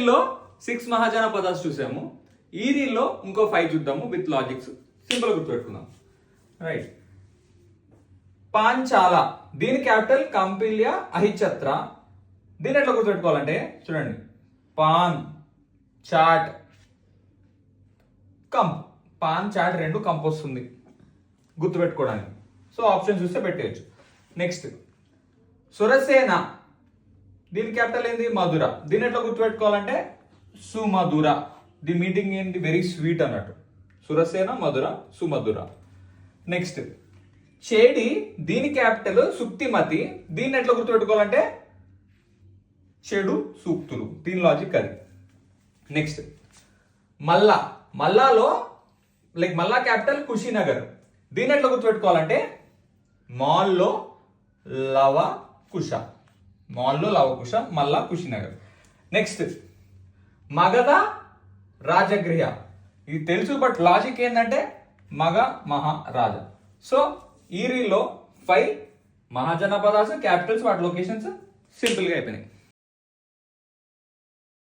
రీల్లో 6 మహాజనపదాస్ చూసాము. ఈ రీల్లో ఇంకో 5 చూద్దాము విత్ లాజిక్స్. సింపుల్ గుర్తుపెట్టుకుందాం. రైట్. పాంచాల, దీని క్యాపిటల్ కంపిల్య అహిచత్ర. దీని ఎట్లా గుర్తుపెట్టుకోవాలంటే చూడండి, పాన్ చాట్ కంప్, పాన్ చాట్ రెండు కంప్ వస్తుంది గుర్తుపెట్టుకోవడానికి. సో ఆప్షన్ చూస్తే పెట్టేయచ్చు. నెక్స్ట్ సురసేన, దీని క్యాపిటల్ ఏంది మధుర. దీని ఎట్లా గుర్తుపెట్టుకోవాలంటే సుమధుర. ది మీటింగ్ ఏంటి, వెరీ స్వీట్ అన్నట్టు. సురసేన మధుర సుమధుర. నెక్స్ట్ చేడి, దీని క్యాపిటల్ సుక్తిమతి. దీన్ని ఎట్లా గుర్తుపెట్టుకోవాలంటే చెడు సూక్తులు. దీని లాజిక్ అది. నెక్స్ట్ మల్లా, మల్లాలో లైక్ మల్లా క్యాపిటల్ కుషినగర్. దీన్ని ఎట్లా గుర్తుపెట్టుకోవాలంటే మాల్లో లవ కుష. మాల్లో లవకుశ, మల్లా కుషినగర్. నెక్స్ట్ మగధ రాజగృహ. ఇది తెలుసు బట్ లాజిక్ ఏంటంటే మగ మహారాజా. సో ఈ రీల్లో 5 మహాజనపదాస్, క్యాపిటల్స్, వాటి లొకేషన్స్ సింపుల్గా అయిపోయినాయి.